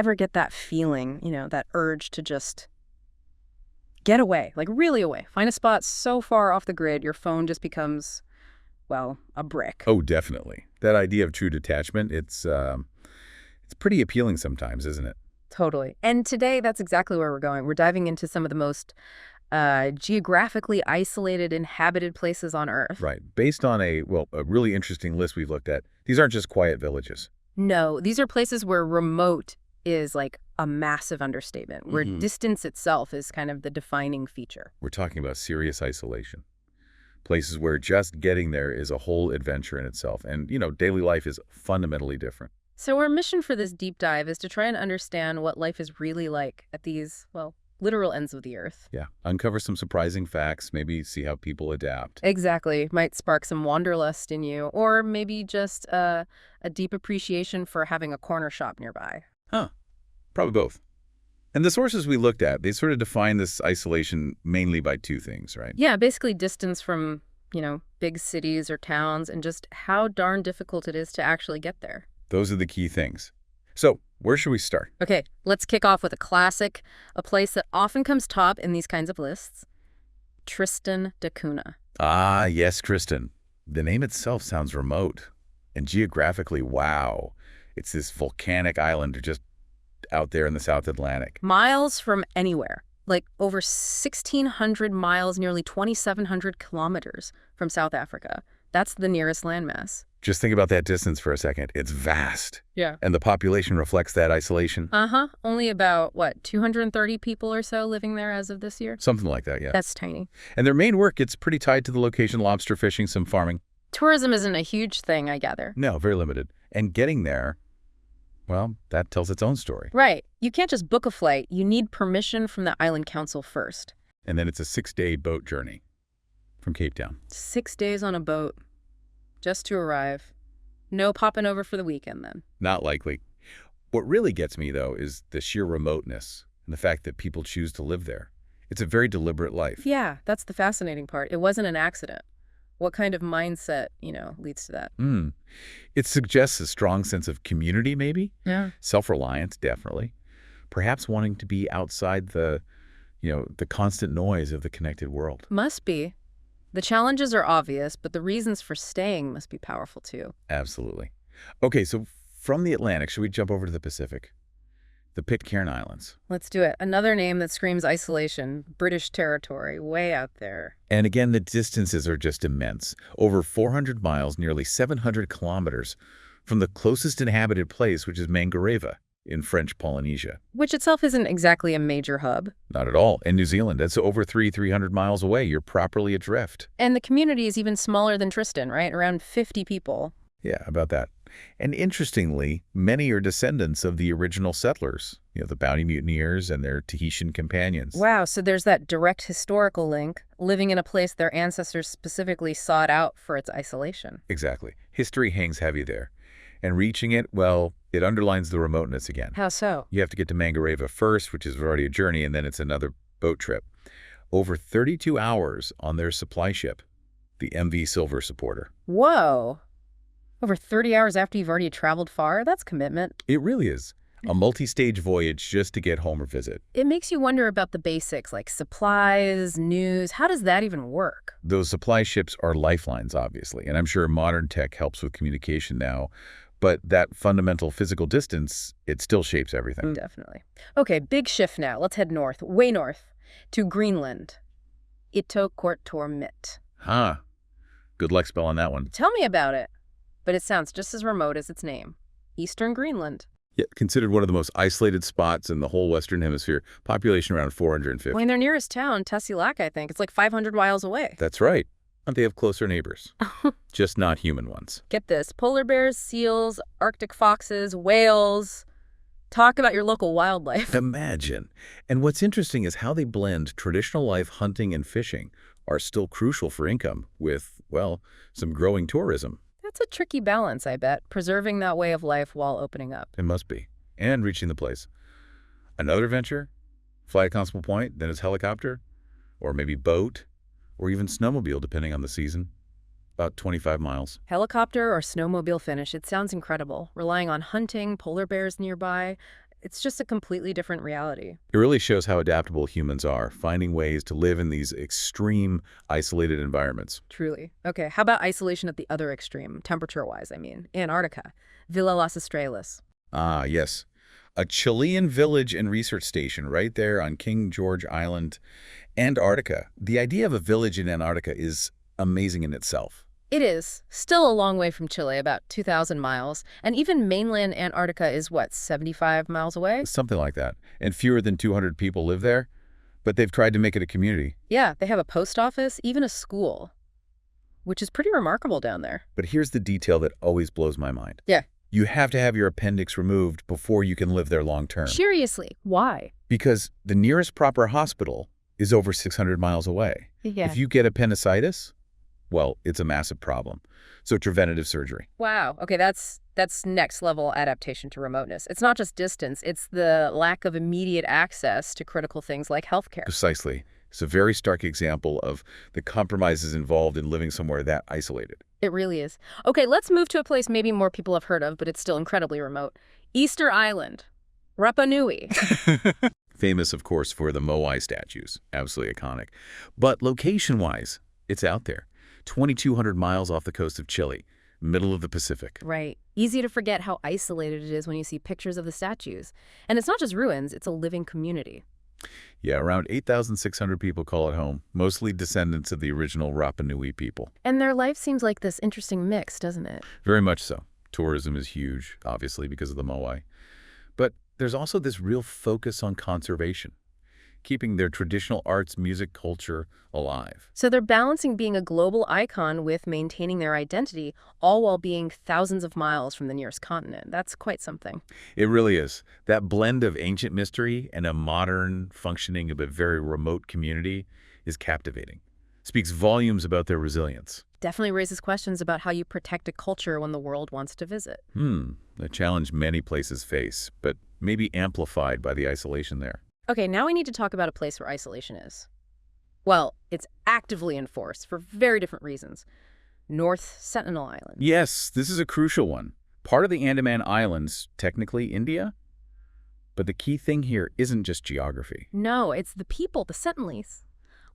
ever get that feeling, that urge to just get away, like really away? Find a spot so far off the grid, your phone just becomes, well, a brick. Oh, definitely. That idea of true detachment, it's pretty appealing sometimes, isn't it? Totally. And today, that's exactly where we're going. We're diving into some of the most geographically isolated, inhabited places on Earth. Right. Based on a really interesting list we've looked at, these aren't just quiet villages. No, these are places where remote is like a massive understatement, where distance itself is kind of the defining feature. We're talking about serious isolation. Places where just getting there is a whole adventure in itself. And, daily life is fundamentally different. So our mission for this deep dive is to try and understand what life is really like at these, literal ends of the Earth. Yeah. Uncover some surprising facts, maybe see how people adapt. Exactly. Might spark some wanderlust in you, or maybe just a deep appreciation for having a corner shop nearby. Huh. Probably both. And the sources we looked at, they sort of define this isolation mainly by two things, right? Yeah, basically distance from, big cities or towns, and just how darn difficult it is to actually get there. Those are the key things. So, where should we start? Okay, let's kick off with a classic, a place that often comes top in these kinds of lists. Tristan da Cunha. Ah, yes, Tristan. The name itself sounds remote. And geographically, wow. It's this volcanic island just out there in the South Atlantic. Miles from anywhere. Like over 1,600 miles, nearly 2,700 kilometers from South Africa. That's the nearest landmass. Just think about that distance for a second. It's vast. Yeah. And the population reflects that isolation. Only about, 230 people or so living there as of this year? Something like that, yeah. That's tiny. And their main work, it's pretty tied to the location, lobster fishing, some farming. Tourism isn't a huge thing, I gather. No, very limited. And getting there, well, that tells its own story. Right. You can't just book a flight. You need permission from the island council first. And then it's a 6-day boat journey from Cape Town. 6 days on a boat. Just to arrive. No popping over for the weekend, then. Not likely. What really gets me, though, is the sheer remoteness and the fact that people choose to live there. It's a very deliberate life. Yeah, that's the fascinating part. It wasn't an accident. What kind of mindset, leads to that? It suggests a strong sense of community, maybe? Yeah. Self-reliance, definitely. Perhaps wanting to be outside the constant noise of the connected world. Must be. The challenges are obvious, but the reasons for staying must be powerful, too. Absolutely. Okay, so from the Atlantic, should we jump over to the Pacific? The Pitcairn Islands. Let's do it. Another name that screams isolation. British territory, way out there. And again, the distances are just immense. Over 400 miles, nearly 700 kilometers from the closest inhabited place, which is Mangareva in French Polynesia. Which itself isn't exactly a major hub. Not at all. In New Zealand, that's over 300 miles away. You're properly adrift. And the community is even smaller than Tristan, right? Around 50 people. Yeah, about that. And interestingly, many are descendants of the original settlers, the bounty mutineers and their Tahitian companions. Wow, so there's that direct historical link, living in a place their ancestors specifically sought out for its isolation. Exactly. History hangs heavy there. And reaching it, well, it underlines the remoteness again. How so? You have to get to Mangareva first, which is already a journey, and then it's another boat trip. Over 32 hours on their supply ship, the MV Silver Supporter. Whoa. Over 30 hours after you've already traveled far? That's commitment. It really is. A multi-stage voyage just to get home or visit. It makes you wonder about the basics, like supplies, news. How does that even work? Those supply ships are lifelines, obviously, and I'm sure modern tech helps with communication now. But that fundamental physical distance, it still shapes everything. Definitely. Okay, big shift now. Let's head north, way north, to Greenland. Itokortormit. Huh. Good luck spelling that one. Tell me about it. But it sounds just as remote as its name. Eastern Greenland. Yeah, considered one of the most isolated spots in the whole Western Hemisphere. Population around 450. Well, in their nearest town, Tasiilaq, I think. It's like 500 miles away. That's right. And they have closer neighbors. Just not human ones. Get this. Polar bears, seals, Arctic foxes, whales. Talk about your local wildlife. Imagine. And what's interesting is how they blend traditional life, hunting and fishing, are still crucial for income with, some growing tourism. That's a tricky balance, I bet, preserving that way of life while opening up. It must be. And reaching the place. Another adventure? Fly to Constable Point, then it's helicopter, or maybe boat, or even snowmobile, depending on the season. About 25 miles. Helicopter or snowmobile finish, it sounds incredible. Relying on hunting, polar bears nearby. It's just a completely different reality. It really shows how adaptable humans are, finding ways to live in these extreme, isolated environments. Truly. Okay, how about isolation at the other extreme, temperature-wise, I mean? Antarctica, Villa Las Estrellas. Ah, yes. A Chilean village and research station right there on King George Island, Antarctica. The idea of a village in Antarctica is amazing in itself. It is. Still a long way from Chile, about 2,000 miles. And even mainland Antarctica is, what, 75 miles away? Something like that. And fewer than 200 people live there, but they've tried to make it a community. Yeah, they have a post office, even a school, which is pretty remarkable down there. But here's the detail that always blows my mind. Yeah. You have to have your appendix removed before you can live there long term. Seriously, why? Because the nearest proper hospital is over 600 miles away. Yeah. If you get appendicitis, well, it's a massive problem. So preventative surgery. Wow. Okay, that's next level adaptation to remoteness. It's not just distance, it's the lack of immediate access to critical things like healthcare. Precisely. It's a very stark example of the compromises involved in living somewhere that isolated. It really is. Okay, let's move to a place maybe more people have heard of, but it's still incredibly remote. Easter Island, Rapa Nui. Famous, of course, for the Moai statues. Absolutely iconic. But location-wise, it's out there. 2,200 miles off the coast of Chile, middle of the Pacific. Right. Easy to forget how isolated it is when you see pictures of the statues. And it's not just ruins, it's a living community. Yeah, around 8,600 people call it home, mostly descendants of the original Rapa Nui people. And their life seems like this interesting mix, doesn't it? Very much so. Tourism is huge, obviously, because of the Moai. But there's also this real focus on conservation, keeping their traditional arts, music, culture alive. So they're balancing being a global icon with maintaining their identity, all while being thousands of miles from the nearest continent. That's quite something. It really is. That blend of ancient mystery and a modern, functioning, but very remote community is captivating. Speaks volumes about their resilience. Definitely raises questions about how you protect a culture when the world wants to visit. A challenge many places face, but maybe amplified by the isolation there. Okay, now we need to talk about a place where isolation is. Well, it's actively enforced for very different reasons. North Sentinel Island. Yes, this is a crucial one. Part of the Andaman Islands, technically India. But the key thing here isn't just geography. No, it's the people, the Sentinelese,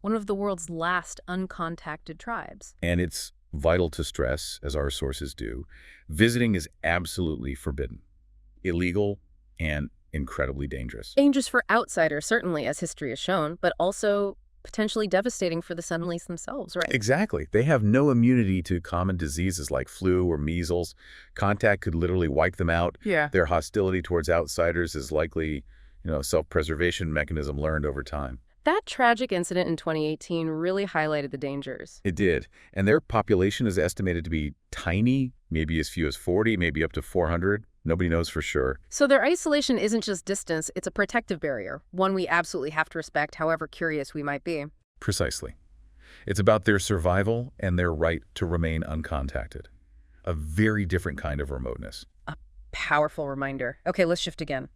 one of the world's last uncontacted tribes. And it's vital to stress, as our sources do, visiting is absolutely forbidden, illegal, and incredibly dangerous. Dangerous for outsiders, certainly, as history has shown, but also potentially devastating for the Sentinelese themselves, right? Exactly. They have no immunity to common diseases like flu or measles. Contact could literally wipe them out. Yeah. Their hostility towards outsiders is likely, self-preservation mechanism learned over time. That tragic incident in 2018 really highlighted the dangers. It did. And their population is estimated to be tiny, maybe as few as 40, maybe up to 400. Nobody knows for sure. So their isolation isn't just distance, it's a protective barrier, one we absolutely have to respect, however curious we might be. Precisely. It's about their survival and their right to remain uncontacted. A very different kind of remoteness. A powerful reminder. Okay, let's shift again.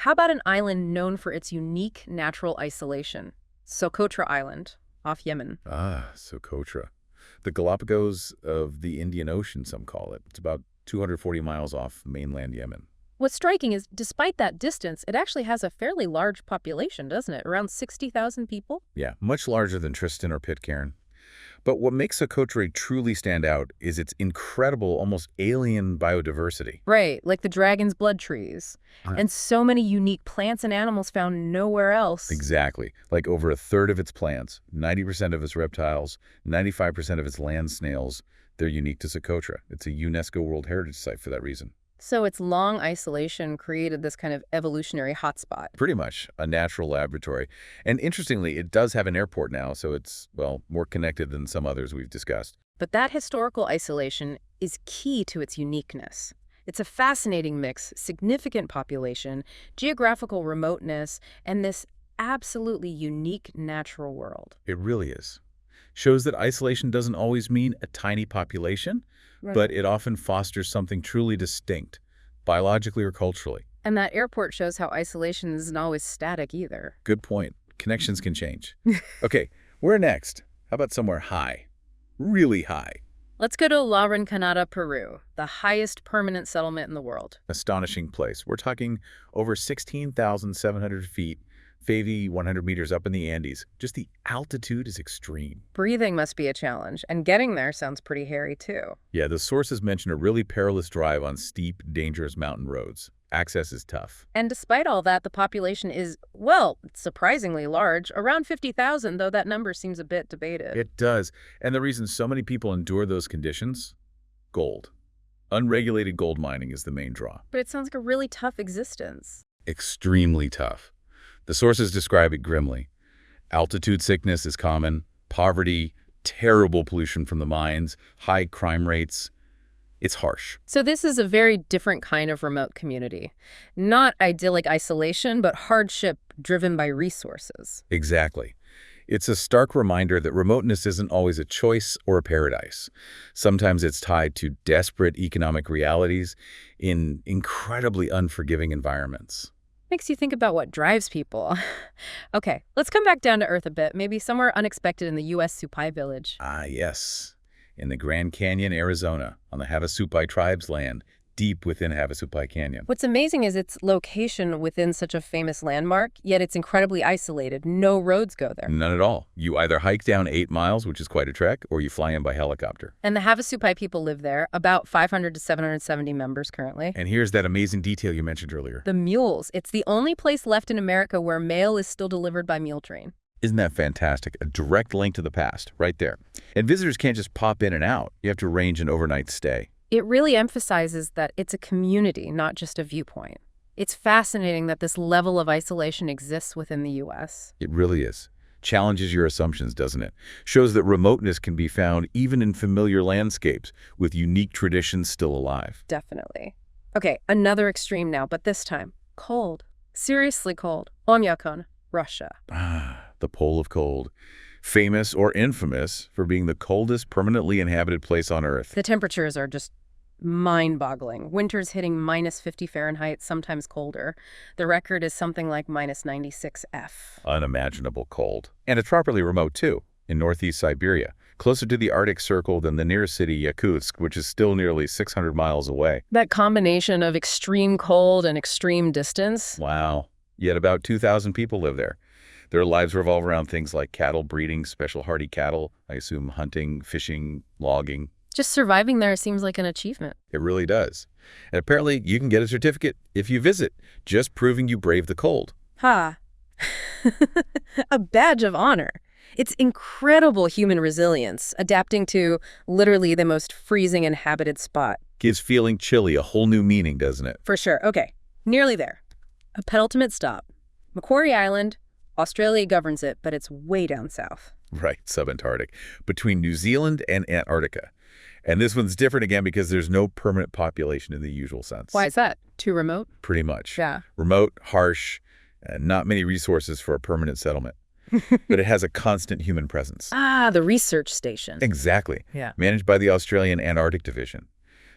How about an island known for its unique natural isolation? Socotra Island, off Yemen. Ah, Socotra. The Galapagos of the Indian Ocean, some call it. It's about 240 miles off mainland Yemen. What's striking is, despite that distance, it actually has a fairly large population, doesn't it? Around 60,000 people? Yeah, much larger than Tristan or Pitcairn. But what makes Socotra truly stand out is its incredible, almost alien biodiversity. Right, like the dragon's blood trees. And so many unique plants and animals found nowhere else. Exactly. Like over a third of its plants, 90% of its reptiles, 95% of its land snails, they're unique to Socotra. It's a UNESCO World Heritage Site for that reason. So its long isolation created this kind of evolutionary hotspot. Pretty much a natural laboratory. And interestingly, it does have an airport now, so it's, more connected than some others we've discussed. But that historical isolation is key to its uniqueness. It's a fascinating mix, significant population, geographical remoteness, and this absolutely unique natural world. It really is. Shows that isolation doesn't always mean a tiny population, but it often fosters something truly distinct, biologically or culturally. And that airport shows how isolation isn't always static either. Good point. Connections can change. Okay, where next? How about somewhere high? Really high. Let's go to La Rinconada, Peru, the highest permanent settlement in the world. Astonishing place. We're talking over 16,700 feet, maybe 100 meters up in the Andes. Just the altitude is extreme. Breathing must be a challenge, and getting there sounds pretty hairy, too. Yeah, the sources mention a really perilous drive on steep, dangerous mountain roads. Access is tough. And despite all that, the population is, well, surprisingly large, around 50,000, though that number seems a bit debated. It does. And the reason so many people endure those conditions? Gold. Unregulated gold mining is the main draw. But it sounds like a really tough existence. Extremely tough. The sources describe it grimly. Altitude sickness is common, poverty, terrible pollution from the mines, high crime rates. It's harsh. So this is a very different kind of remote community. Not idyllic isolation, but hardship driven by resources. Exactly. It's a stark reminder that remoteness isn't always a choice or a paradise. Sometimes it's tied to desperate economic realities in incredibly unforgiving environments. Makes you think about what drives people. Okay, let's come back down to earth a bit, maybe somewhere unexpected in the U.S. Supai village. Ah, yes. In the Grand Canyon, Arizona, on the Havasupai tribe's land, deep within Havasupai Canyon. What's amazing is its location within such a famous landmark, yet it's incredibly isolated. No roads go there. None at all. You either hike down 8 miles, which is quite a trek, or you fly in by helicopter. And the Havasupai people live there, about 500 to 770 members currently. And here's that amazing detail you mentioned earlier. The mules. It's the only place left in America where mail is still delivered by mule train. Isn't that fantastic? A direct link to the past, right there. And visitors can't just pop in and out. You have to arrange an overnight stay. It really emphasizes that it's a community, not just a viewpoint. It's fascinating that this level of isolation exists within the U.S. It really is. Challenges your assumptions, doesn't it? Shows that remoteness can be found even in familiar landscapes, with unique traditions still alive. Definitely. Okay, another extreme now, but this time, cold. Seriously cold. Omyakon, Russia. Ah, the pole of cold. Famous or infamous for being the coldest permanently inhabited place on Earth. The temperatures are just mind-boggling. Winters hitting minus 50 Fahrenheit, sometimes colder. The record is something like minus 96 F. Unimaginable cold. And it's properly remote, too, in northeast Siberia, closer to the Arctic Circle than the nearest city, Yakutsk, which is still nearly 600 miles away. That combination of extreme cold and extreme distance. Wow. Yet about 2,000 people live there. Their lives revolve around things like cattle breeding, special hardy cattle, I assume hunting, fishing, logging. Just surviving there seems like an achievement. It really does. And apparently you can get a certificate if you visit, just proving you braved the cold. Ha. A badge of honor. It's incredible human resilience, adapting to literally the most freezing inhabited spot. Gives feeling chilly a whole new meaning, doesn't it? For sure. Okay, nearly there. A penultimate stop. Macquarie Island. Australia governs it, but it's way down south. Right, subantarctic, between New Zealand and Antarctica. And this one's different again because there's no permanent population in the usual sense. Why is that? Too remote? Pretty much. Yeah. Remote, harsh, and not many resources for a permanent settlement. But it has a constant human presence. Ah, the research station. Exactly. Yeah. Managed by the Australian Antarctic Division.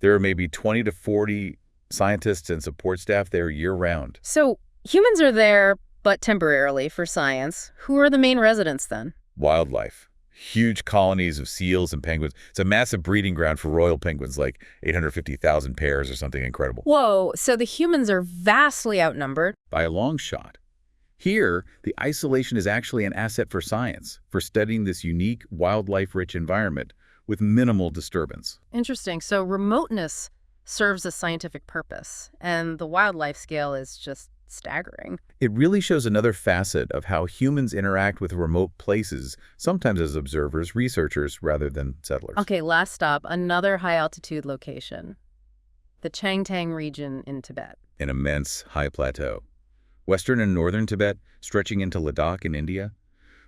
There are maybe 20 to 40 scientists and support staff there year-round. So humans are there, but temporarily for science. Who are the main residents then? Wildlife. Huge colonies of seals and penguins. It's a massive breeding ground for royal penguins, like 850,000 pairs or something incredible. Whoa, so the humans are vastly outnumbered. By a long shot. Here, the isolation is actually an asset for science, for studying this unique, wildlife-rich environment with minimal disturbance. Interesting. So remoteness serves a scientific purpose, and the wildlife scale is just staggering. It really shows another facet of how humans interact with remote places, sometimes as observers, researchers, rather than settlers. Okay, last stop, another high-altitude location. The Changtang region in Tibet. An immense high plateau. Western and northern Tibet, stretching into Ladakh in India.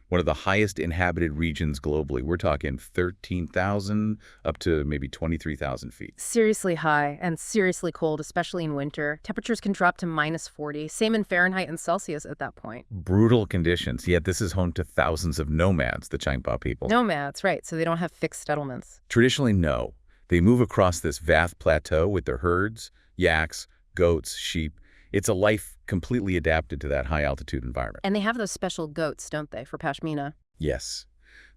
One of the highest inhabited regions globally. We're talking 13,000 up to maybe 23,000 feet. Seriously high and seriously cold, especially in winter. Temperatures can drop to minus 40, same in Fahrenheit and Celsius at that point. Brutal conditions, yet this is home to thousands of nomads, the Changpa people. Nomads, right, so they don't have fixed settlements. Traditionally, no. They move across this vast plateau with their herds, yaks, goats, sheep. It's a life completely adapted to that high-altitude environment. And they have those special goats, don't they, for pashmina? Yes.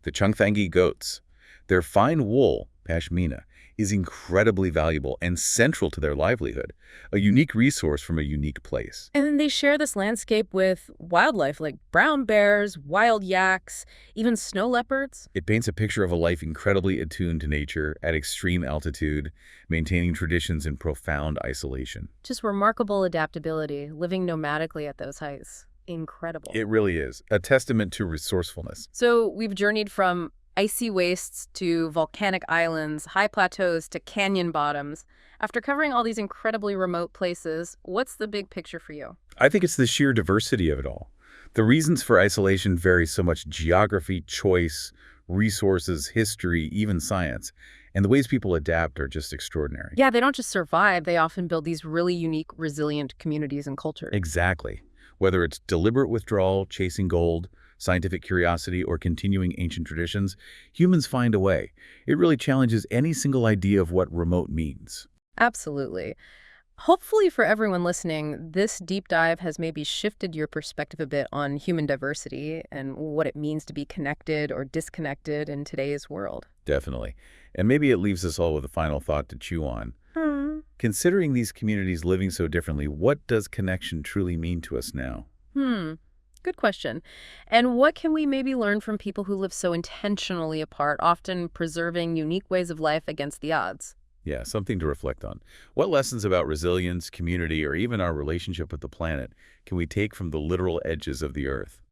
The Chungthangi goats. Their fine wool, pashmina, is incredibly valuable and central to their livelihood, a unique resource from a unique place. And then they share this landscape with wildlife like brown bears, wild yaks, even snow leopards. It paints a picture of a life incredibly attuned to nature at extreme altitude, maintaining traditions in profound isolation. Just remarkable adaptability, living nomadically at those heights. Incredible. It really is a testament to resourcefulness. So we've journeyed from icy wastes to volcanic islands, high plateaus to canyon bottoms. After covering all these incredibly remote places, what's the big picture for you? I think it's the sheer diversity of it all. The reasons for isolation vary so much: geography, choice, resources, history, even science. And the ways people adapt are just extraordinary. Yeah, they don't just survive, they often build these really unique, resilient communities and cultures. Exactly. Whether it's deliberate withdrawal, chasing gold, scientific curiosity, or continuing ancient traditions, humans find a way. It really challenges any single idea of what remote means. Absolutely. Hopefully for everyone listening, this deep dive has maybe shifted your perspective a bit on human diversity and what it means to be connected or disconnected in today's world. Definitely. And maybe it leaves us all with a final thought to chew on. Hmm. Considering these communities living so differently, what does connection truly mean to us now? Good question. And what can we maybe learn from people who live so intentionally apart, often preserving unique ways of life against the odds? Yeah, something to reflect on. What lessons about resilience, community, or even our relationship with the planet can we take from the literal edges of the Earth?